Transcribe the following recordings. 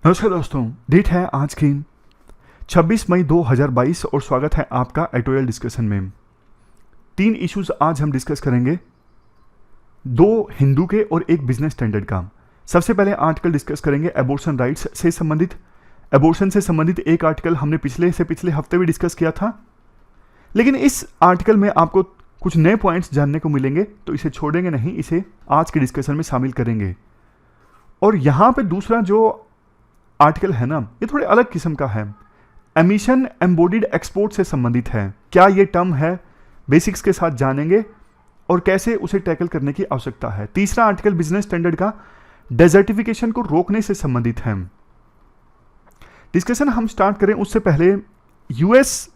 नमस्कार दोस्तों, डेट है आज की 26 मई 2022 और स्वागत है आपका एडिटोरियल डिस्कशन में। 3 इश्यूज आज हम डिस्कस करेंगे, 2 हिंदू के और एक बिजनेस स्टैंडर्ड का। सबसे पहले आर्टिकल डिस्कस करेंगे एबॉर्शन राइट्स से संबंधित। एबॉर्शन से संबंधित एक आर्टिकल हमने पिछले हफ्ते भी डिस्कस किया था, लेकिन इस आर्टिकल में आपको कुछ नए पॉइंट्स जानने को मिलेंगे, तो इसे छोड़ेंगे नहीं, इसे आज के डिस्कशन में शामिल करेंगे। और यहाँ पे दूसरा जो आर्टिकल है ना, ये थोड़े अलग किस्म का है। एमिशन एम्बोडिड एक्सपोर्ट से संबंधित है। क्या ये टर्म है, बेसिक्स के साथ जानेंगे और कैसे उसे टैकल करने की आवश्यकता है। तीसरा आर्टिकल बिजनेस स्टैंडर्ड का डेजर्टिफिकेशन को रोकने से संबंधित है। डिस्कशन हम स्टार्ट करें उससे पहले, यूएस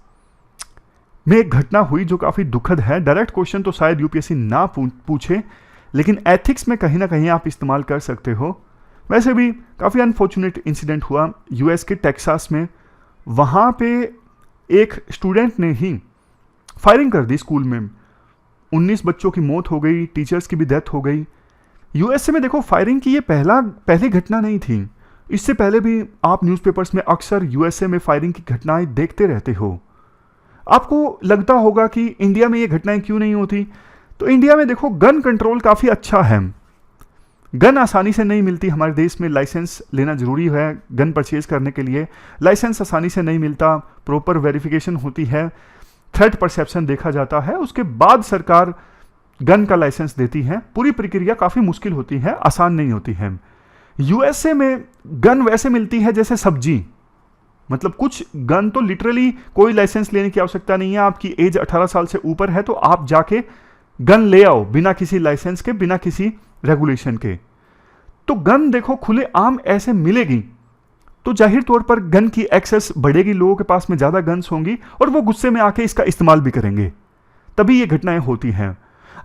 में एक घटना हुई जो काफी दुखद है। डायरेक्ट क्वेश्चन तो शायद यूपीएससी ना पूछे, लेकिन एथिक्स में कहीं ना कहीं आप इस्तेमाल कर सकते हो। वैसे भी काफ़ी अनफॉर्चुनेट इंसिडेंट हुआ यूएस के टेक्सास में। वहाँ पे एक स्टूडेंट ने ही फायरिंग कर दी स्कूल में। 19 बच्चों की मौत हो गई, टीचर्स की भी डेथ हो गई। यूएसए में देखो, फायरिंग की ये पहली घटना नहीं थी। इससे पहले भी आप न्यूज़पेपर्स में अक्सर यूएसए में फायरिंग की घटनाएं देखते रहते हो। आपको लगता होगा कि इंडिया में ये घटनाएं क्यों नहीं होती। तो इंडिया में देखो, गन कंट्रोल काफ़ी अच्छा है। गन आसानी से नहीं मिलती हमारे देश में। लाइसेंस लेना जरूरी है गन परचेज करने के लिए। लाइसेंस आसानी से नहीं मिलता, प्रॉपर वेरिफिकेशन होती है, थ्रेट परसेप्शन देखा जाता है, उसके बाद सरकार गन का लाइसेंस देती है। पूरी प्रक्रिया काफ़ी मुश्किल होती है, आसान नहीं होती है। यूएसए में गन वैसे मिलती है जैसे सब्जी, मतलब कुछ गन तो लिटरली कोई लाइसेंस लेने की आवश्यकता नहीं है। आपकी एज 18 साल से ऊपर है तो आप जाके गन ले आओ, बिना किसी लाइसेंस के, बिना किसी रेगुलेशन के। तो गन देखो खुले आम ऐसे मिलेगी तो जाहिर तौर पर गन की एक्सेस बढ़ेगी, लोगों के पास में ज्यादा गन्स होंगी और वो गुस्से में आके इसका इस्तेमाल भी करेंगे, तभी ये घटनाएं होती हैं।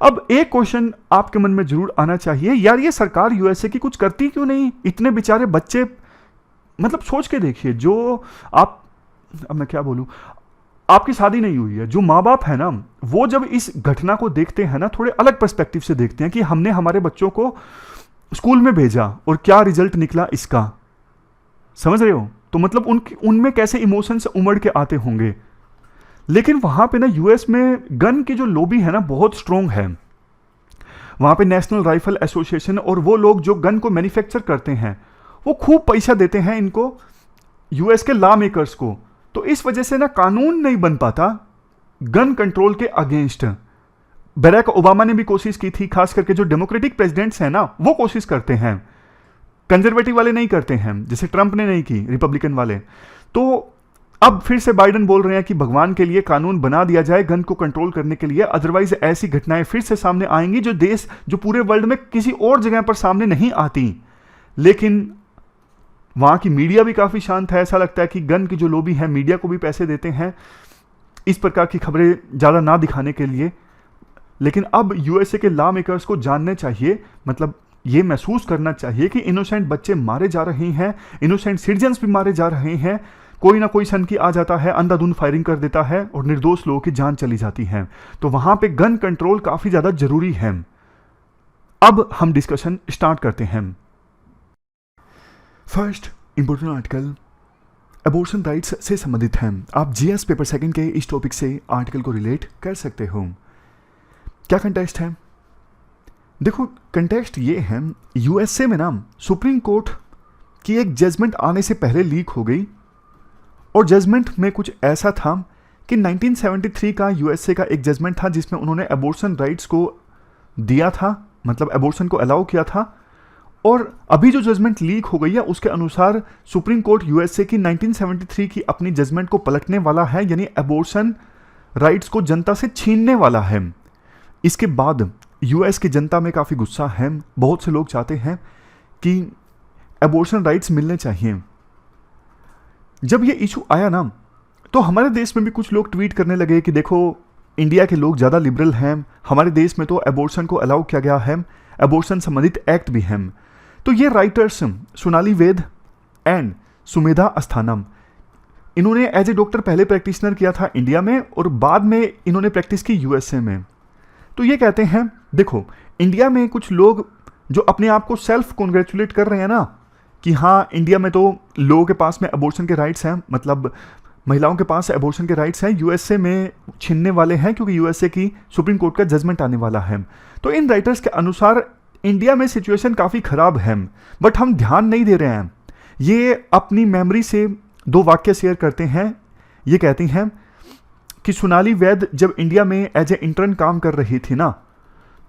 अब एक क्वेश्चन आपके मन में जरूर आना चाहिए, यार ये सरकार यूएसए की कुछ करती क्यों नहीं? इतने बेचारे बच्चे, मतलब सोच के देखिए, जो आप, अब मैं क्या बोलूं, आपकी शादी नहीं हुई है, जो माँ बाप है ना, वो जब इस घटना को देखते हैं ना, थोड़े अलग पर्सपेक्टिव से देखते हैं कि हमने हमारे बच्चों को स्कूल में भेजा और क्या रिजल्ट निकला इसका। समझ रहे हो? तो मतलब उनमें कैसे इमोशंस उमड़ के आते होंगे। लेकिन वहां पे ना यूएस में गन की जो लॉबी है ना, बहुत स्ट्रांग है। वहां पे नेशनल राइफल एसोसिएशन और वो लोग जो गन को मैन्युफैक्चर करते हैं, वो खूब पैसा देते हैं इनको, यूएस के लॉ मेकर्स को। तो इस वजह से ना कानून नहीं बन पाता गन कंट्रोल के अगेंस्ट। बराक ओबामा ने भी कोशिश की थी, खास करके जो डेमोक्रेटिक प्रेसिडेंट्स हैं ना, वो कोशिश करते हैं, कंजर्वेटिव वाले नहीं करते हैं, जैसे ट्रंप ने नहीं की, रिपब्लिकन वाले। तो अब फिर से बाइडेन बोल रहे हैं कि भगवान के लिए कानून बना दिया जाए गन को कंट्रोल करने के लिए, अदरवाइज ऐसी घटनाएं फिर से सामने आएंगी जो पूरे वर्ल्ड में किसी और जगह पर सामने नहीं आती। लेकिन वहां की मीडिया भी काफी शांत है। ऐसा लगता है कि गन की जो लॉबी है, मीडिया को भी पैसे देते हैं इस प्रकार की खबरें ज्यादा ना दिखाने के लिए। लेकिन अब यूएसए के लॉ मेकर्स को जानने चाहिए, मतलब ये महसूस करना चाहिए कि इनोसेंट बच्चे मारे जा रहे हैं, इनोसेंट सिटीजन्स भी मारे जा रहे हैं। कोई ना कोई सनकी आ जाता है, अंधाधुंध फायरिंग कर देता है और निर्दोष लोगों की जान चली जाती है। तो वहां पे गन कंट्रोल काफी ज्यादा जरूरी है। अब हम डिस्कशन स्टार्ट करते हैं। First important article abortion rights से संबंधित है। आप जीएस पेपर सेकंड के इस टॉपिक से आर्टिकल को रिलेट कर सकते हो। क्या कंटेक्स्ट है? देखो, कंटेक्स्ट ये है, यूएसए में ना सुप्रीम कोर्ट की एक जजमेंट आने से पहले लीक हो गई और जजमेंट में कुछ ऐसा था कि 1973 का यूएसए का एक जजमेंट था जिसमें उन्होंने एबॉर्शन राइट्स को दिया था, मतलब एबॉर्शन को अलाउ किया था। और अभी जो जजमेंट लीक हो गई है उसके अनुसार सुप्रीम कोर्ट यूएसए की 1973 की अपनी जजमेंट को पलटने वाला है, यानी एबॉर्शन राइट्स को जनता से छीनने वाला है। इसके बाद यूएस की जनता में काफ़ी गुस्सा है। बहुत से लोग चाहते हैं कि एबॉर्शन राइट्स मिलने चाहिए। जब ये इशू आया ना, तो हमारे देश में भी कुछ लोग ट्वीट करने लगे कि देखो, इंडिया के लोग ज़्यादा लिबरल हैं, हमारे देश में तो एबॉर्शन को अलाउ किया गया है, एबॉर्शन संबंधित एक्ट भी है। तो ये राइटर्स सोनाली वेद एंड सुमेधा अस्थानम, इन्होंने एज ए डॉक्टर पहले प्रैक्टिशनर किया था इंडिया में और बाद में इन्होंने प्रैक्टिस की यूएसए में। तो ये कहते हैं, देखो, इंडिया में कुछ लोग जो अपने आप को सेल्फ कॉन्ग्रेचुलेट कर रहे हैं ना कि हाँ इंडिया में तो लोगों के पास में अबॉर्शन के राइट्स हैं, मतलब महिलाओं के पास अबॉर्शन के राइट्स हैं, यूएसए में छीनने वाले हैं क्योंकि यूएसए की सुप्रीम कोर्ट का जजमेंट आने वाला है। तो इन राइटर्स के अनुसार इंडिया में सिचुएशन काफ़ी ख़राब है, बट हम ध्यान नहीं दे रहे हैं। ये अपनी मेमोरी से 2 वाक्य शेयर करते हैं। ये कहती हैं कि सोनाली वैद्य जब इंडिया में एज ए इंटर्न काम कर रही थी ना,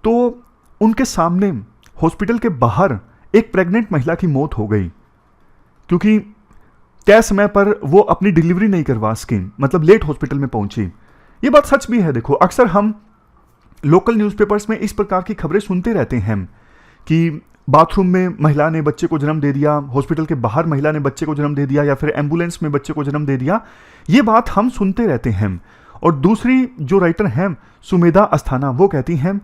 तो उनके सामने हॉस्पिटल के बाहर एक प्रेग्नेंट महिला की मौत हो गई क्योंकि तय समय पर वो अपनी डिलीवरी नहीं करवा सकी, मतलब लेट हॉस्पिटल में पहुंची। ये बात सच भी है। देखो अक्सर हम लोकल न्यूज़पेपर्स में इस प्रकार की खबरें सुनते रहते हैं कि बाथरूम में महिला ने बच्चे को जन्म दे दिया, हॉस्पिटल के बाहर महिला ने बच्चे को जन्म दे दिया, या फिर एम्बुलेंस में बच्चे को जन्म दे दिया। ये बात हम सुनते रहते हैं। और दूसरी जो राइटर हैं सुमेधा अस्थाना, वो कहती हैं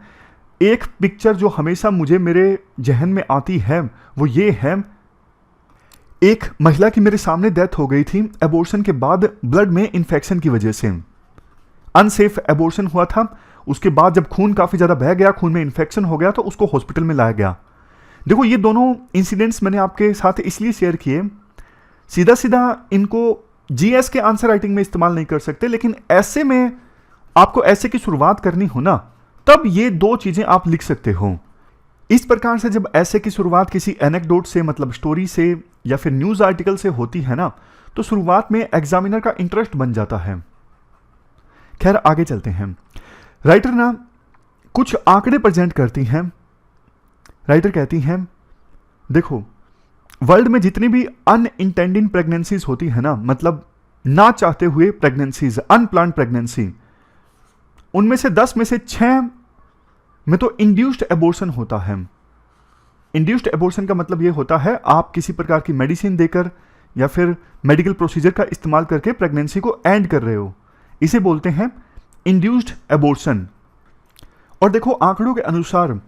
एक पिक्चर जो हमेशा मुझे मेरे जहन में आती है वो ये है, एक महिला की मेरे सामने डेथ हो गई थी एबॉर्शन के बाद ब्लड में इन्फेक्शन की वजह से। अनसेफ एबॉर्शन हुआ था, उसके बाद जब खून काफ़ी ज़्यादा बह गया, खून में इन्फेक्शन हो गया, तो उसको हॉस्पिटल में लाया गया। देखो ये दोनों इंसिडेंट्स मैंने आपके साथ इसलिए शेयर किए, सीधा सीधा इनको जीएस के आंसर राइटिंग में इस्तेमाल नहीं कर सकते, लेकिन ऐसे में आपको ऐसे की शुरुआत करनी हो ना, तब ये 2 चीज़ें आप लिख सकते हो। इस प्रकार से जब ऐसे की शुरुआत किसी एनेक्डोट से, मतलब स्टोरी से या फिर न्यूज़ आर्टिकल से होती है ना, तो शुरुआत में एग्जामिनर का इंटरेस्ट बन जाता है। खैर आगे चलते हैं। राइटर ना कुछ आंकड़े प्रेजेंट करती हैं। राइटर कहती हैं देखो वर्ल्ड में जितनी भी अनइंटेंडेड प्रेगनेंसीज होती है ना, मतलब ना चाहते हुए प्रेगनेंसीज, अनप्लान्ड प्रेगनेंसी, उनमें से 10 में से 6 में तो इंड्यूस्ड एबॉर्शन होता है। इंड्यूस्ड एबॉर्शन का मतलब ये होता है आप किसी प्रकार की मेडिसिन देकर या फिर मेडिकल प्रोसीजर का इस्तेमाल करके प्रेगनेंसी को एंड कर रहे हो, इसे बोलते हैं इंड्यूस्ड एबॉर्शन। और देखो आंकड़ों के अनुसार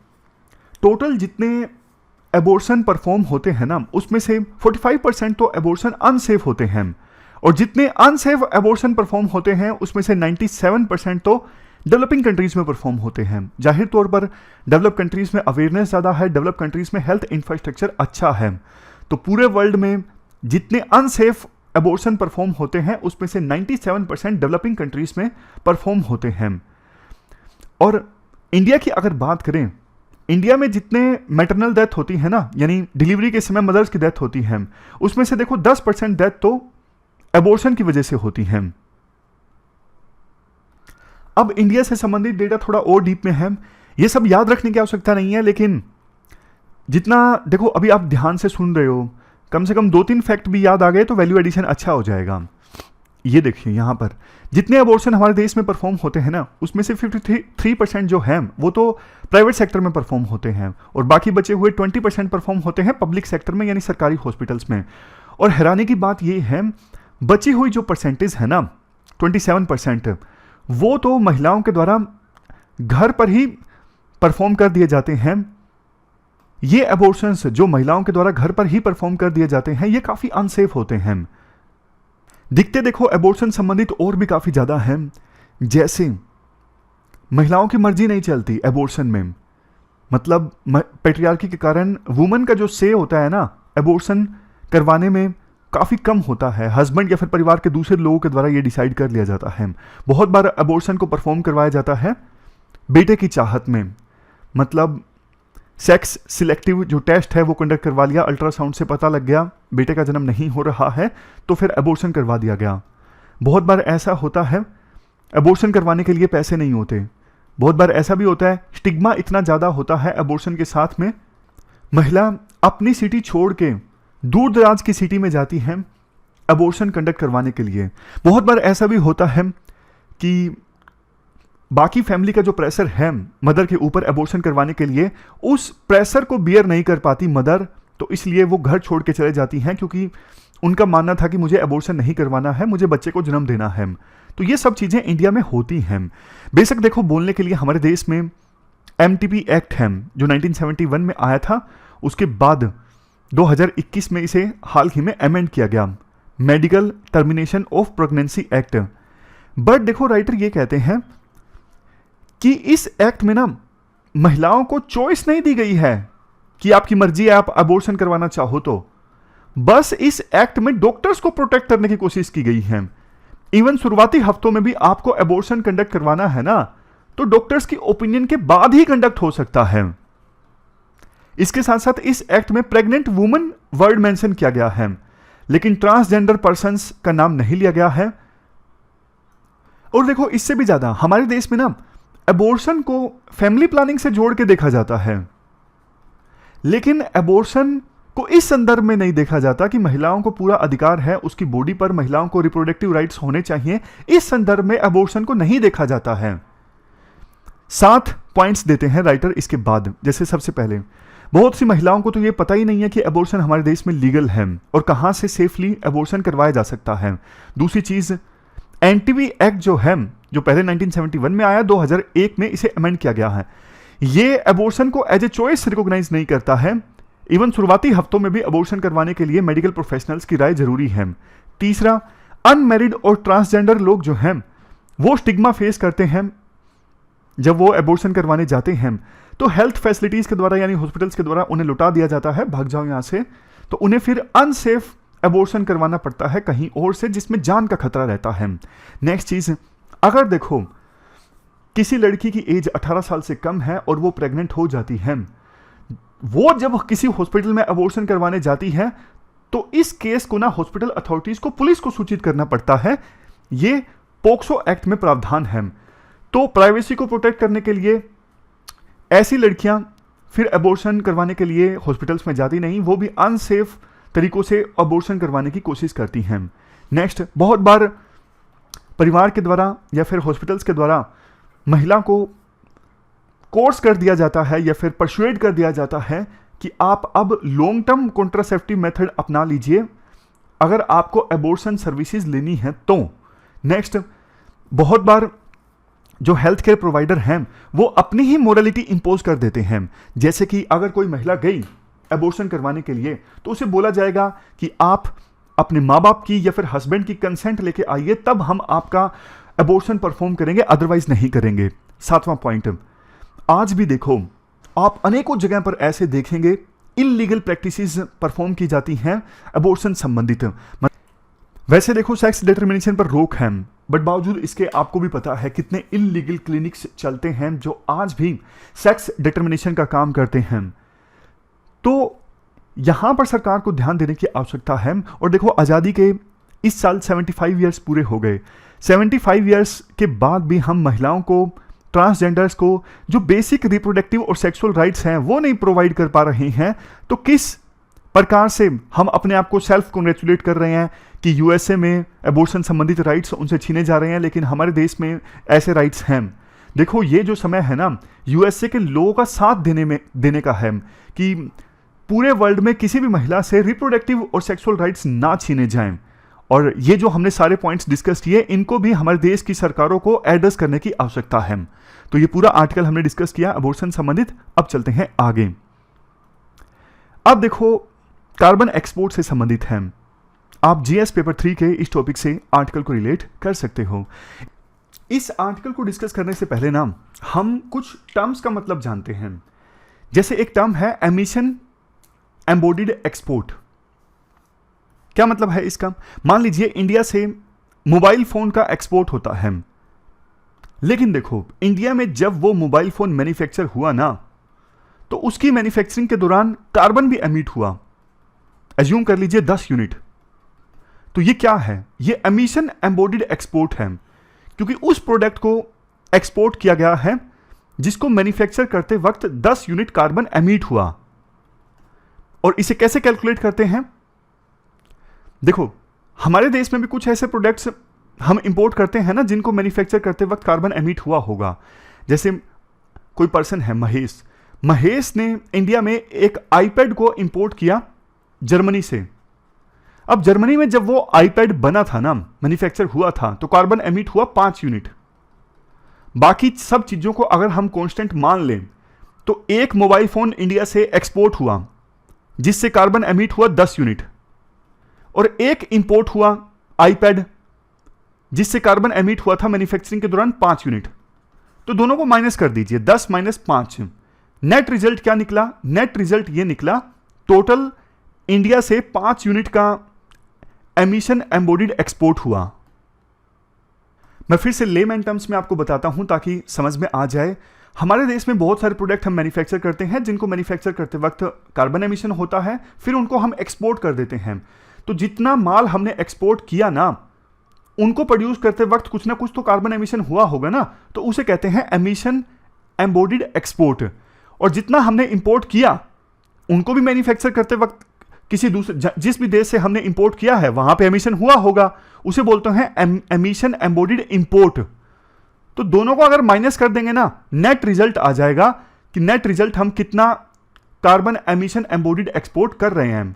टोटल जितने एबॉर्शन परफॉर्म होते हैं ना, उसमें से 45% तो एबॉर्शन अनसेफ होते हैं, और जितने अनसेफ एबॉर्शन परफॉर्म होते हैं उसमें से 97% तो डेवलपिंग कंट्रीज में परफॉर्म होते हैं। जाहिर तौर पर डेवलप कंट्रीज में अवेयरनेस ज़्यादा है, डेवलप कंट्रीज में हेल्थ इंफ्रास्ट्रक्चर अच्छा है, तो पूरे वर्ल्ड में जितने अनसेफ एबॉर्शन परफॉर्म होते हैं उसमें से 97% डेवलपिंग कंट्रीज में परफॉर्म होते हैं। और इंडिया की अगर बात करें, इंडिया में जितने मैटरनल डेथ होती है ना, यानी डिलीवरी के समय मदर्स की डेथ होती है, उसमें से देखो 10% डेथ तो एबॉर्शन की वजह से होती है। अब इंडिया से संबंधित डेटा थोड़ा और डीप में है, ये सब याद रखने की आवश्यकता नहीं है, लेकिन जितना देखो अभी आप ध्यान से सुन रहे हो, कम से कम 2-3 फैक्ट भी याद आ गए तो वैल्यू एडिशन अच्छा हो जाएगा। ये देखिए यहाँ पर जितने अबॉर्शन हमारे देश में परफॉर्म होते हैं ना, उसमें से 53% जो हैं वो तो प्राइवेट सेक्टर में परफॉर्म होते हैं, और बाकी बचे हुए 20% परफॉर्म होते हैं पब्लिक सेक्टर में, यानी सरकारी हॉस्पिटल्स में। और हैरानी की बात ये है, बची हुई जो परसेंटेज है ना 27%, वो तो महिलाओं के द्वारा घर पर ही परफॉर्म कर दिए जाते हैं। ये अबॉर्शंस जो महिलाओं के द्वारा घर पर ही परफॉर्म कर दिए जाते हैं, ये काफ़ी अनसेफ होते हैं। दिखते देखो अबॉर्शन संबंधित और भी काफ़ी ज़्यादा हैं, जैसे महिलाओं की मर्जी नहीं चलती अबॉर्शन में, मतलब पैट्रियार्की के कारण वुमन का जो से होता है ना अबॉर्शन करवाने में काफ़ी कम होता है। हस्बैंड या फिर परिवार के दूसरे लोगों के द्वारा ये डिसाइड कर लिया जाता है। बहुत बार अबॉर्शन को परफॉर्म करवाया जाता है बेटे की चाहत में, मतलब सेक्स सिलेक्टिव जो टेस्ट है वो कंडक्ट करवा लिया, अल्ट्रासाउंड से पता लग गया बेटे का जन्म नहीं हो रहा है, तो फिर अबॉर्शन करवा दिया गया। बहुत बार ऐसा होता है अबॉर्शन करवाने के लिए पैसे नहीं होते। बहुत बार ऐसा भी होता है स्टिग्मा इतना ज़्यादा होता है अबॉर्शन के साथ में, महिला अपनी सिटी छोड़ के दूर दराज की सिटी में जाती है अबॉर्शन कंडक्ट करवाने के लिए। बहुत बार ऐसा भी होता है कि बाकी फैमिली का जो प्रेशर है मदर के ऊपर अबॉर्शन करवाने के लिए, उस प्रेशर को बियर नहीं कर पाती मदर, तो इसलिए वो घर छोड़ के चले जाती हैं, क्योंकि उनका मानना था कि मुझे अबॉर्शन नहीं करवाना है, मुझे बच्चे को जन्म देना है। तो ये सब चीज़ें इंडिया में होती हैं। बेशक देखो बोलने के लिए हमारे देश में MTP एक्ट है जो 1971 में आया था, उसके बाद 2021 में इसे हाल ही में अमेंड किया गया, medical termination of pregnancy act. But देखो राइटर ये कहते हैं कि इस एक्ट में ना महिलाओं को चॉइस नहीं दी गई है कि आपकी मर्जी है आप अबॉर्शन करवाना चाहो तो, बस इस एक्ट में डॉक्टर्स को प्रोटेक्ट करने की कोशिश की गई है। इवन शुरुआती हफ्तों में भी आपको अबॉर्शन कंडक्ट करवाना है ना, तो डॉक्टर्स की ओपिनियन के बाद ही कंडक्ट हो सकता है। इसके साथ साथ इस एक्ट में प्रेग्नेंट वुमन वर्ड मेंशन किया गया है, लेकिन ट्रांसजेंडर पर्सन्स का नाम नहीं लिया गया है। और देखो, इससे भी ज्यादा हमारे देश में ना अबॉर्शन को फैमिली प्लानिंग से जोड़ के देखा जाता है, लेकिन अबॉर्शन को इस संदर्भ में नहीं देखा जाता कि महिलाओं को पूरा अधिकार है उसकी बॉडी पर, महिलाओं को रिप्रोडक्टिव राइट्स होने चाहिए। इस संदर्भ में अबॉर्शन को नहीं देखा जाता है। 7 पॉइंट्स देते हैं राइटर इसके बाद। जैसे सबसे पहले, बहुत सी महिलाओं को तो यह पता ही नहीं है कि अबॉर्शन हमारे देश में लीगल है और कहां से सेफली अबॉर्शन करवाया जा सकता है। दूसरी चीज, एनटीवी एक्ट जो है, जो पहले 1971 में आया, 2001 में इसे अमेंड किया गया है। ये अबॉर्शन को एज ए चॉइस रिकॉग्नाइज नहीं करता है। इवन शुरुआती हफ्तों में भी अबॉर्शन करवाने के लिए मेडिकल प्रोफेशनल्स की राय जरूरी है। तीसरा, अनमैरिड और ट्रांसजेंडर लोग जो हैं वो स्टिग्मा फेस करते हैं जब वो अबॉर्शन करवाने जाते हैं, तो हेल्थ फैसिलिटीज के द्वारा यानी हॉस्पिटल्स के द्वारा उन्हें लुटा दिया जाता है, भाग जाओ यहां से। तो उन्हें फिर अनसेफ अबॉर्शन करवाना पड़ता है कहीं और से, जिसमें जान का खतरा रहता है। नेक्स्ट चीज, अगर देखो किसी लड़की की एज 18 साल से कम है और वो प्रेग्नेंट हो जाती है, वो जब किसी हॉस्पिटल में अबॉर्शन करवाने जाती है, तो इस केस को ना हॉस्पिटल अथॉरिटीज को, पुलिस को सूचित करना पड़ता है। ये पोक्सो एक्ट में प्रावधान है। तो प्राइवेसी को प्रोटेक्ट करने के लिए ऐसी लड़कियां फिर अबॉर्शन करवाने के लिए हॉस्पिटल्स में जाती नहीं, वो भी अनसेफ तरीकों से अबॉर्शन करवाने की कोशिश करती हैं। नेक्स्ट, बहुत बार परिवार के द्वारा या फिर हॉस्पिटल्स के द्वारा महिला को कोर्स कर दिया जाता है या फिर परसुएड कर दिया जाता है कि आप अब लॉन्ग टर्म कॉन्ट्रासेप्टिव मेथड अपना लीजिए अगर आपको अबॉर्शन सर्विसेज लेनी है तो। नेक्स्ट, बहुत बार जो हेल्थ केयर प्रोवाइडर हैं वो अपनी ही मोरालिटी इंपोज कर देते हैं। जैसे कि अगर कोई महिला गई अबॉर्शन करवाने के लिए, तो उसे बोला जाएगा कि आप अपने माँ बाप की या फिर हस्बैंड की कंसेंट लेके आइए, तब हम आपका अबॉर्शन परफॉर्म करेंगे, अदरवाइज नहीं करेंगे। 7वां पॉइंट, आज भी देखो आप अनेकों जगह पर ऐसे देखेंगे इलीगल प्रैक्टिसेस परफॉर्म की जाती हैं अबॉर्शन संबंधित। वैसे देखो सेक्स डिटरमिनेशन पर रोक है, बट बावजूद इसके आपको भी पता है कितने इलीगल क्लिनिक्स चलते हैं जो आज भी सेक्स डिटरमिनेशन का काम करते हैं। तो यहां पर सरकार को ध्यान देने की आवश्यकता है। और देखो, आज़ादी के इस साल 75 ईयर्स पूरे हो गए। 75 ईयर्स के बाद भी हम महिलाओं को, ट्रांसजेंडर्स को जो बेसिक रिप्रोडक्टिव और सेक्सुअल राइट्स हैं वो नहीं प्रोवाइड कर पा रहे हैं। तो किस प्रकार से हम अपने आप को सेल्फ कॉन्ग्रेचुलेट कर रहे हैं कि यूएसए में अबॉर्शन संबंधित राइट्स उनसे छीने जा रहे हैं, लेकिन हमारे देश में ऐसे राइट्स हैं। देखो, ये जो समय है ना यूएसए के लोगों का साथ देने का है कि पूरे वर्ल्ड में किसी भी महिला से रिप्रोडक्टिव और सेक्सुअल राइट्स ना छीने जाएं। और ये जो हमने सारे पॉइंट्स डिस्कस किए, इनको भी हमारे देश की सरकारों को एड्रेस करने की आवश्यकता है। तो ये पूरा आर्टिकल हमने डिस्कस किया अबॉर्शन संबंधित। अब चलते हैं आगे। अब देखो, कार्बन एक्सपोर्ट से संबंधित है। आप जीएस पेपर 3 के इस टॉपिक से आर्टिकल को रिलेट कर सकते हो। इस आर्टिकल को डिस्कस करने से पहले ना हम कुछ टर्म्स का मतलब जानते हैं। जैसे एक टर्म है एमिशन एम्बोडिड एक्सपोर्ट। क्या मतलब है इसका? मान लीजिए इंडिया से मोबाइल फोन का एक्सपोर्ट होता है, लेकिन देखो इंडिया में जब वो मोबाइल फोन मैन्युफैक्चर हुआ ना, तो उसकी मैन्युफैक्चरिंग के दौरान कार्बन भी एमिट हुआ। एज्यूम कर लीजिए 10 यूनिट। तो ये क्या है? ये एमिशन एम्बोडिड एक्सपोर्ट है, क्योंकि उस प्रोडक्ट को एक्सपोर्ट किया गया है जिसको मैन्युफैक्चर करते वक्त 10 यूनिट कार्बन एमिट हुआ। और इसे कैसे कैलकुलेट करते हैं? देखो, हमारे देश में भी कुछ ऐसे प्रोडक्ट्स हम इंपोर्ट करते हैं ना जिनको मैन्युफैक्चर करते वक्त कार्बन एमिट हुआ होगा। जैसे कोई पर्सन है महेश ने इंडिया में एक आईपैड को इंपोर्ट किया जर्मनी से। अब जर्मनी में जब वो आईपैड बना था ना, मैन्युफैक्चर हुआ था, तो कार्बन एमिट हुआ 5 यूनिट। बाकी सब चीजों को अगर हम कांस्टेंट मान लें तो एक मोबाइल फोन इंडिया से एक्सपोर्ट हुआ जिससे कार्बन एमिट हुआ 10 यूनिट, और एक इंपोर्ट हुआ आईपैड जिससे कार्बन एमिट हुआ था मैन्युफैक्चरिंग के दौरान 5 यूनिट। तो दोनों को माइनस कर दीजिए, 10 - 5। नेट रिजल्ट क्या निकला? नेट रिजल्ट ये निकला टोटल इंडिया से 5 यूनिट का एमिशन एम्बोडिड एक्सपोर्ट हुआ। मैं फिर से लेमैन टर्म्स में आपको बताता हूं ताकि समझ में आ जाए। हमारे देश में बहुत सारे प्रोडक्ट हम मैन्युफैक्चर करते हैं जिनको मैन्युफैक्चर करते वक्त कार्बन एमिशन होता है, फिर उनको हम एक्सपोर्ट कर देते हैं। तो जितना माल हमने एक्सपोर्ट किया ना, उनको प्रोड्यूस करते वक्त कुछ ना कुछ तो कार्बन एमिशन हुआ होगा ना, तो उसे कहते हैं एमिशन एम्बोडिड एक्सपोर्ट। और जितना हमने इंपोर्ट किया, उनको भी मैन्युफैक्चर करते वक्त किसी दूसरे जिस भी देश से हमने इंपोर्ट किया है वहां पे एमिशन हुआ होगा, उसे बोलते हैं एमिशन एम्बोडिड इंपोर्ट। तो दोनों को अगर माइनस कर देंगे ना, नेट रिजल्ट आ जाएगा कि नेट रिजल्ट हम कितना कार्बन एमिशन एम्बोडिड एक्सपोर्ट कर रहे हैं।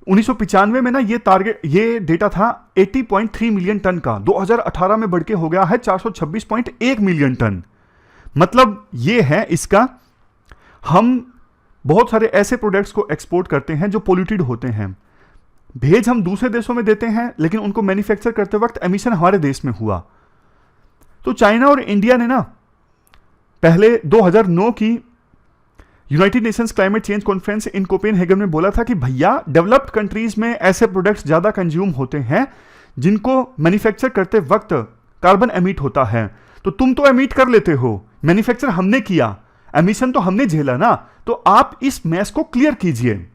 1995 में ना ये डेटा था 80.3 मिलियन टन का, 2018 में बढ़ के हो गया है 426.1 मिलियन टन। मतलब ये है इसका, हम बहुत सारे ऐसे प्रोडक्ट्स को एक्सपोर्ट करते हैं जो पोल्यूटेड होते हैं, भेज हम दूसरे देशों में देते हैं, लेकिन उनको मैन्युफैक्चर करते वक्त एमिशन हमारे देश में हुआ। तो चाइना और इंडिया ने ना पहले 2009 की United Nations climate change conference in Copenhagen में बोला था कि भैया डेवलप्ड कंट्रीज में ऐसे प्रोडक्ट्स ज्यादा कंज्यूम होते हैं जिनको मैन्युफैक्चर करते वक्त कार्बन एमिट होता है। तो तुम तो एमिट कर लेते हो, मैन्युफैक्चर हमने किया, एमिशन तो हमने झेला ना, तो आप इस मैस को क्लियर कीजिए।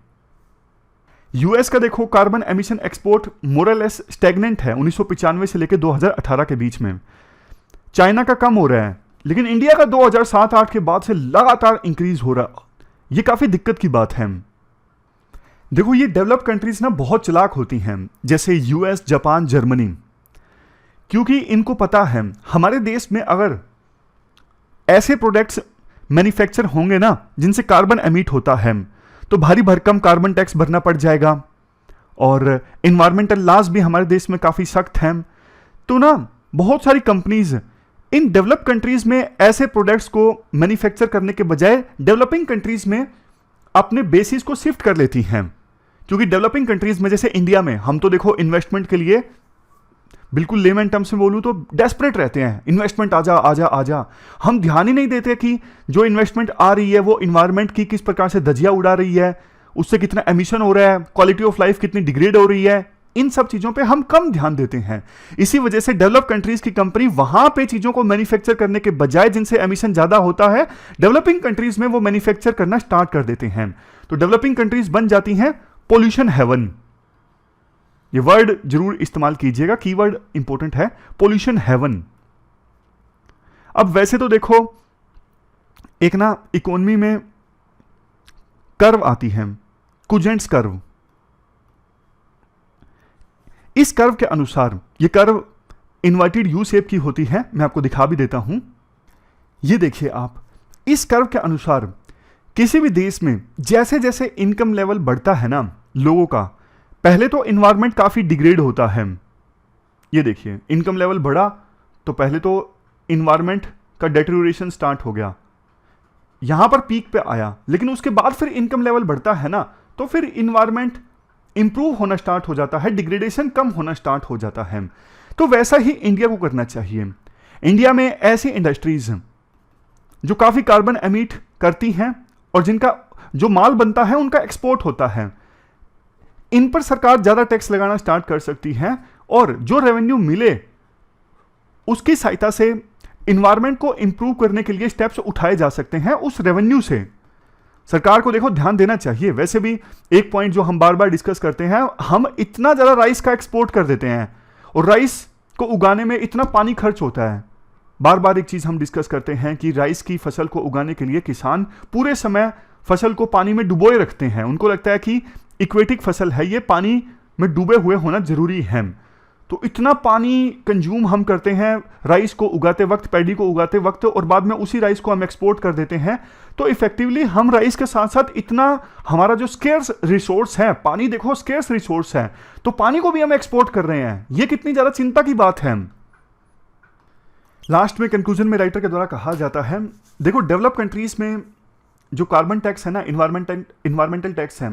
यूएस का देखो कार्बन एमिशन एक्सपोर्ट मोरलेस स्टैग्नेंट है 1995 से लेकर 2018 के बीच में। चाइना का कम हो रहा है, लेकिन इंडिया का 2007-8 के बाद से लगातार इंक्रीज हो रहा। ये काफी दिक्कत की बात है। देखो ये डेवलप्ड कंट्रीज ना बहुत चालाक होती हैं, जैसे यूएस, जापान, जर्मनी, क्योंकि इनको पता है हमारे देश में अगर ऐसे प्रोडक्ट्स मैन्युफैक्चर होंगे ना जिनसे कार्बन एमिट होता है, तो भारी भरकम कार्बन टैक्स भरना पड़ जाएगा। और इन्वायरमेंटल लॉज भी हमारे देश में काफी सख्त हैं। तो ना बहुत सारी कंपनीज इन डेवलप्ड कंट्रीज में ऐसे प्रोडक्ट्स को मैन्युफैक्चर करने के बजाय डेवलपिंग कंट्रीज में अपने बेसिस को शिफ्ट कर लेती हैं। क्योंकि डेवलपिंग कंट्रीज में जैसे इंडिया में हम तो देखो इन्वेस्टमेंट के लिए बिल्कुल लेमैन टर्म्स में बोलूं तो डेस्परेट रहते हैं, इन्वेस्टमेंट आजा आजा आजा। हम ध्यान ही नहीं देते कि जो इन्वेस्टमेंट आ रही है वो इन्वायरमेंट की किस प्रकार से धज्जियां उड़ा रही है, उससे कितना एमिशन हो रहा है, क्वालिटी ऑफ लाइफ कितनी डिग्रेड हो रही है। इन सब चीजों पे हम कम ध्यान देते हैं। इसी वजह से डेवलप कंट्रीज की कंपनी वहां पे चीजों को मैन्युफैक्चर करने के बजाय जिनसे एमिशन ज्यादा होता है, डेवलपिंग कंट्रीज में वो मैन्युफैक्चर करना स्टार्ट कर देते हैं। तो डेवलपिंग कंट्रीज बन जाती हैं पोल्यूशन हेवन। ये वर्ड जरूर इस्तेमाल कीजिएगा, कीवर्ड इंपॉर्टेंट है, पोल्यूशन हेवन। अब वैसे तो देखो एक ना इकोनॉमी में कर्व आती है, कुजेंट्स कर्व। इस कर्व के अनुसार, ये कर्व इन्वर्टेड यू शेप की होती है, मैं आपको दिखा भी देता हूं। ये देखिए आप, इस कर्व के अनुसार किसी भी देश में जैसे जैसे इनकम लेवल बढ़ता है ना लोगों का, पहले तो इन्वायरमेंट काफी डिग्रेड होता है। ये देखिए इनकम लेवल बढ़ा तो पहले तो इन्वायरमेंट का डेटेरियोरेशन स्टार्ट हो गया, यहां पर पीक पे आया, लेकिन उसके बाद फिर इनकम लेवल बढ़ता है ना, तो फिर इन्वायरमेंट इंप्रूव होना स्टार्ट हो जाता है, डिग्रेडेशन कम होना स्टार्ट हो जाता है। तो वैसा ही इंडिया को करना चाहिए। इंडिया में ऐसी इंडस्ट्रीज जो काफी कार्बन एमिट करती हैं और जिनका जो माल बनता है उनका एक्सपोर्ट होता है, इन पर सरकार ज्यादा टैक्स लगाना स्टार्ट कर सकती है और जो रेवेन्यू मिले उसकी सहायता से इन्वायरमेंट को इंप्रूव करने के लिए स्टेप्स उठाए जा सकते हैं। उस रेवेन्यू से सरकार को देखो ध्यान देना चाहिए। वैसे भी एक पॉइंट जो हम बार बार डिस्कस करते हैं, हम इतना ज्यादा राइस का एक्सपोर्ट कर देते हैं और राइस को उगाने में इतना पानी खर्च होता है। बार बार एक चीज हम डिस्कस करते हैं कि राइस की फसल को उगाने के लिए किसान पूरे समय फसल को पानी में डुबोए रखते हैं। उनको लगता है कि इक्वेटिक फसल है, ये पानी में डूबे हुए होना जरूरी है। तो इतना पानी कंज्यूम हम करते हैं राइस को उगाते वक्त, पैडी को उगाते वक्त, और बाद में उसी राइस को हम एक्सपोर्ट कर देते हैं। तो इफेक्टिवली हम राइस के साथ साथ इतना हमारा जो स्केर्स रिसोर्स है, पानी देखो स्केर्स रिसोर्स है, तो पानी को भी हम एक्सपोर्ट कर रहे हैं। ये कितनी ज्यादा चिंता की बात है। लास्ट में कंक्लूजन में राइटर के द्वारा कहा जाता है, देखो डेवलप कंट्रीज में जो कार्बन टैक्स है ना, इन्वायरमेंटल टैक्स है,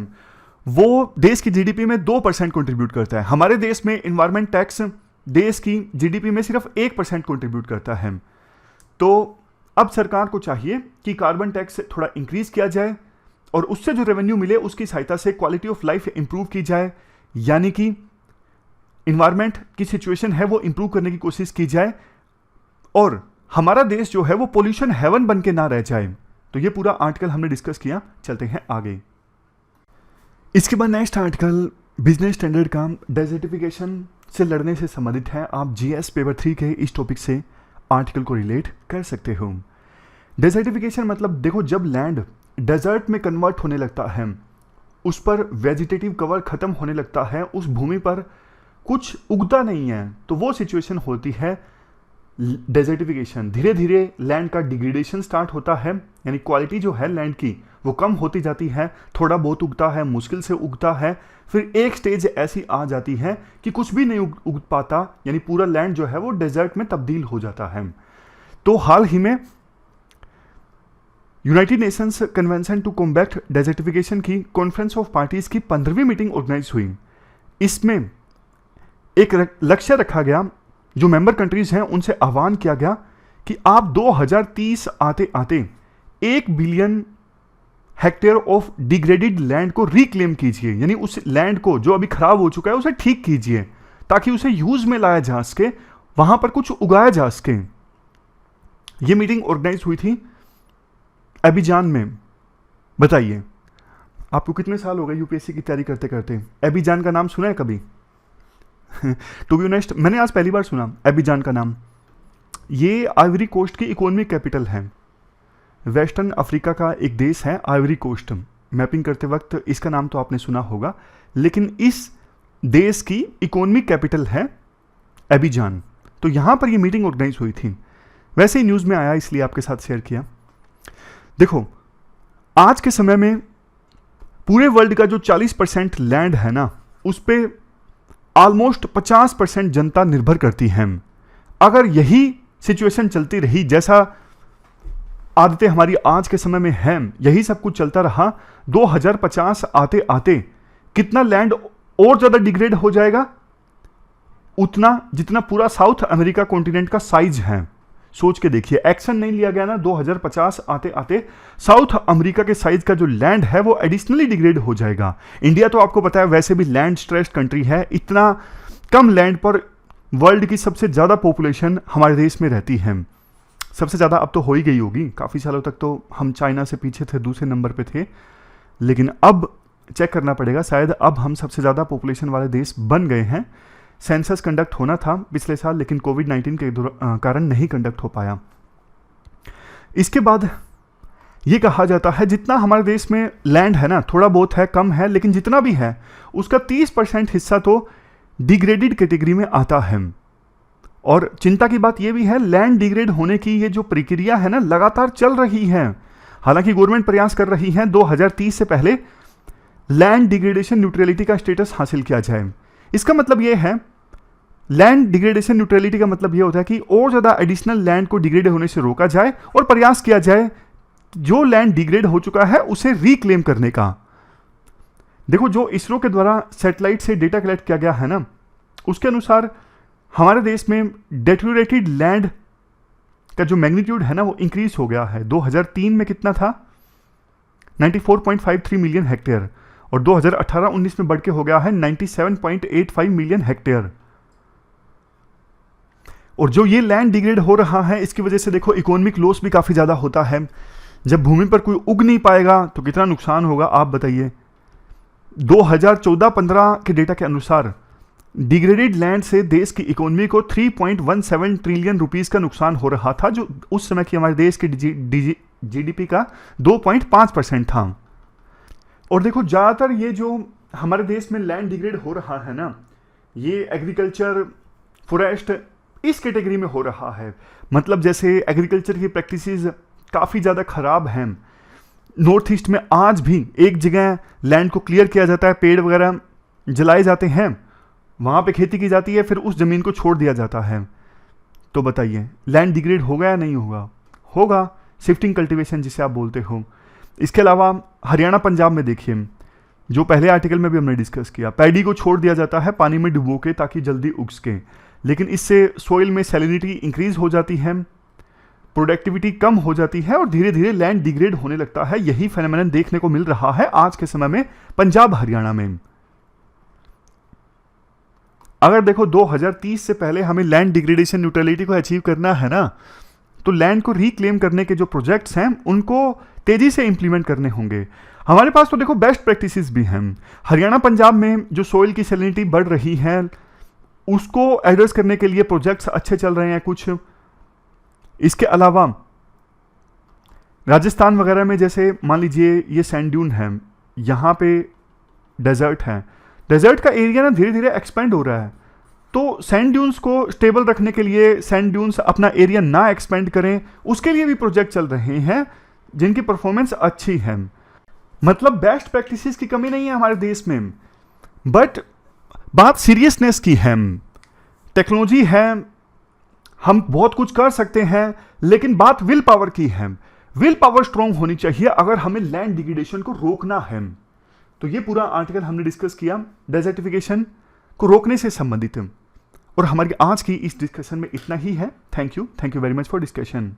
वो देश की जीडीपी में 2% कंट्रीब्यूट करता है। हमारे देश में इन्वायरमेंट टैक्स देश की जीडीपी में सिर्फ 1% कंट्रीब्यूट करता है। तो अब सरकार को चाहिए कि कार्बन टैक्स थोड़ा इंक्रीज किया जाए और उससे जो रेवेन्यू मिले उसकी सहायता से क्वालिटी ऑफ लाइफ इंप्रूव की जाए, यानी कि इन्वायरमेंट की सिचुएशन है वो इंप्रूव करने की कोशिश की जाए और हमारा देश जो है वो पोल्यूशन हेवन बन के ना रह जाए। तो ये पूरा आर्टिकल हमने डिस्कस किया। चलते हैं आगे। इसके बाद नेक्स्ट आर्टिकल बिजनेस स्टैंडर्ड का डेजर्टिफिकेशन से लड़ने से संबंधित है। आप जीएस पेपर 3 के इस टॉपिक से आर्टिकल को रिलेट कर सकते हो। डेजर्टिफिकेशन मतलब देखो, जब लैंड डेजर्ट में कन्वर्ट होने लगता है, उस पर वेजिटेटिव कवर खत्म होने लगता है, उस भूमि पर कुछ उगता नहीं है, तो वो सिचुएशन होती है डेजर्टिफिकेशन। धीरे धीरे लैंड का डिग्रेडेशन स्टार्ट होता है, यानी क्वालिटी जो है लैंड की वो कम होती जाती है, थोड़ा बहुत उगता है, मुश्किल से उगता है, फिर एक स्टेज ऐसी आ जाती है कि कुछ भी नहीं उग पाता, यानी पूरा लैंड जो है वो डेजर्ट में तब्दील हो जाता है। तो हाल ही में United Nations Convention to Combat Desertification की कॉन्फ्रेंस ऑफ पार्टीज की 15वीं मीटिंग ऑर्गेनाइज हुई। इसमें एक लक्ष्य रखा गया, जो मेंबर कंट्रीज हैं उनसे आह्वान किया गया कि आप 2030 आते आते 1 billion hectare of degraded land को रिक्लेम कीजिए, यानी उस लैंड को जो अभी खराब हो चुका है उसे ठीक कीजिए ताकि उसे यूज में लाया जा सके, वहां पर कुछ उगाया जा सके। यह मीटिंग ऑर्गेनाइज हुई थी एबिजान में। बताइए आपको कितने साल हो गए यूपीएससी की तैयारी करते करते? एबिजान का नाम सुना है कभी? टू बी ऑनेस्ट मैंने आज पहली बार सुना एबिजान का नाम। ये आइवरी कोस्ट की इकोनॉमिक कैपिटल है। वेस्टर्न अफ्रीका का एक देश है आइवरी कोस्ट। मैपिंग करते वक्त इसका नाम तो आपने सुना होगा, लेकिन इस देश की इकोनॉमिक कैपिटल है एबिजान। तो यहां पर ये मीटिंग ऑर्गेनाइज हुई थी। वैसे ही न्यूज़ में आया इसलिए आपके साथ शेयर किया। देखो, आज के समय में पूरे वर्ल्ड का जो 40% लैंड है ना, उस पर ऑलमोस्ट 50% जनता निर्भर करती है। अगर यही सिचुएशन चलती रही, जैसा आदतें हमारी आज के समय में हैं, यही सब कुछ चलता रहा, 2050 आते आते कितना लैंड और ज्यादा डिग्रेड हो जाएगा? उतना जितना पूरा साउथ अमेरिका कॉन्टिनेंट का साइज है। सोच के देखिए, एक्शन नहीं लिया गया ना, 2050 आते आते साउथ अमेरिका के साइज का जो लैंड है वो एडिशनली डिग्रेड हो जाएगा। इंडिया तो आपको पता है वैसे भी लैंड स्ट्रेस्ड कंट्री है। इतना कम लैंड पर वर्ल्ड की सबसे ज्यादा पॉपुलेशन हमारे देश में रहती है। सबसे ज़्यादा अब तो हो ही गई होगी। काफ़ी सालों तक तो हम चाइना से पीछे थे, दूसरे नंबर पे थे, लेकिन अब चेक करना पड़ेगा, शायद अब हम सबसे ज़्यादा पॉपुलेशन वाले देश बन गए हैं। सेंसस कंडक्ट होना था पिछले साल, लेकिन कोविड-19 के कारण नहीं कंडक्ट हो पाया। इसके बाद ये कहा जाता है जितना हमारे देश में लैंड है ना, थोड़ा बहुत है, कम है, लेकिन जितना भी है उसका 30% हिस्सा तो डिग्रेडेड कैटेगरी में आता है। और चिंता की बात यह भी है, लैंड डिग्रेड होने की ये जो प्रक्रिया है ना, लगातार चल रही है। हालांकि गवर्नमेंट प्रयास कर रही है 2030 से पहले लैंड डिग्रेडेशन न्यूट्रलिटी का स्टेटस हासिल किया जाए। इसका मतलब यह है, लैंड डिग्रेडेशन न्यूट्रलिटी का मतलब यह होता है कि और ज्यादा एडिशनल लैंड को डिग्रेड होने से रोका जाए और प्रयास किया जाए जो लैंड डिग्रेड हो चुका है उसे रिक्लेम करने का। देखो, जो इसरो के द्वारा सैटेलाइट से डेटा कलेक्ट किया गया है ना, उसके अनुसार हमारे देश में डेटोरेटेड लैंड का जो मैग्नीट्यूड है ना वो इंक्रीज हो गया है। 2003 में कितना था? 94.53 मिलियन हेक्टेयर, और 2018-19 में बढ़ के हो गया है 97.85 मिलियन हेक्टेयर। और जो ये लैंड डिग्रेड हो रहा है, इसकी वजह से देखो इकोनॉमिक लॉस भी काफी ज्यादा होता है। जब भूमि पर कोई उग नहीं पाएगा तो कितना नुकसान होगा आप बताइए। 2014-15 के डेटा के अनुसार डिग्रेडेड लैंड से देश की इकोनॉमी को 3.17 ट्रिलियन रुपीस का नुकसान हो रहा था, जो उस समय की हमारे देश की जीडीपी का 2.5% था। और देखो, ज्यादातर ये जो हमारे देश में लैंड डिग्रेड हो रहा है ना, ये एग्रीकल्चर, फॉरेस्ट, इस कैटेगरी में हो रहा है। मतलब जैसे एग्रीकल्चर की प्रैक्टिसेस काफी ज्यादा खराब हैं। नॉर्थ ईस्ट में आज भी एक जगह लैंड को क्लियर किया जाता है, पेड़ वगैरह जलाए जाते हैं, वहां पे खेती की जाती है, फिर उस जमीन को छोड़ दिया जाता है। तो बताइए लैंड डिग्रेड होगा या नहीं होगा? होगा। शिफ्टिंग कल्टीवेशन जिसे आप बोलते हो। इसके अलावा हरियाणा, पंजाब में देखिए, जो पहले आर्टिकल में भी हमने डिस्कस किया, पैडी को छोड़ दिया जाता है पानी में डुबो के ताकि जल्दी उग सके, लेकिन इससे सोइल में सैलिनिटी इंक्रीज हो जाती है, प्रोडक्टिविटी कम हो जाती है और धीरे धीरे लैंड डिग्रेड होने लगता है। यही फेनोमेनन देखने को मिल रहा है आज के समय में पंजाब हरियाणा में। अगर देखो 2030 से पहले हमें लैंड डिग्रेडेशन न्यूट्रलिटी को अचीव करना है ना, तो लैंड को रिक्लेम करने के जो प्रोजेक्ट्स हैं उनको तेजी से इंप्लीमेंट करने होंगे। हमारे पास तो देखो बेस्ट प्रैक्टिसेस भी हैं। हरियाणा पंजाब में जो सोइल की सैलिनिटी बढ़ रही है उसको एड्रेस करने के लिए प्रोजेक्ट्स अच्छे चल रहे हैं कुछ। इसके अलावा राजस्थान वगैरह में जैसे मान लीजिए ये सैंड ड्यून है, यहाँ पे डेजर्ट है, डेजर्ट का एरिया ना धीरे धीरे एक्सपेंड हो रहा है। तो सैंड ड्यून्स को स्टेबल रखने के लिए सैंड ड्यून्स अपना एरिया ना एक्सपेंड करें, उसके लिए भी प्रोजेक्ट चल रहे हैं जिनकी परफॉर्मेंस अच्छी है। मतलब बेस्ट प्रैक्टिसेस की कमी नहीं है हमारे देश में, बट बात सीरियसनेस की है। टेक्नोलॉजी है, हम बहुत कुछ कर सकते हैं, लेकिन बात विल पावर की है। विल पावर स्ट्रांग होनी चाहिए अगर हमें लैंड डिग्रेडेशन को रोकना है। तो ये पूरा आर्टिकल हमने डिस्कस किया डेजर्टिफिकेशन को रोकने से संबंधित, और हमारी आज की इस डिस्कशन में इतना ही है। Thank you very much for discussion.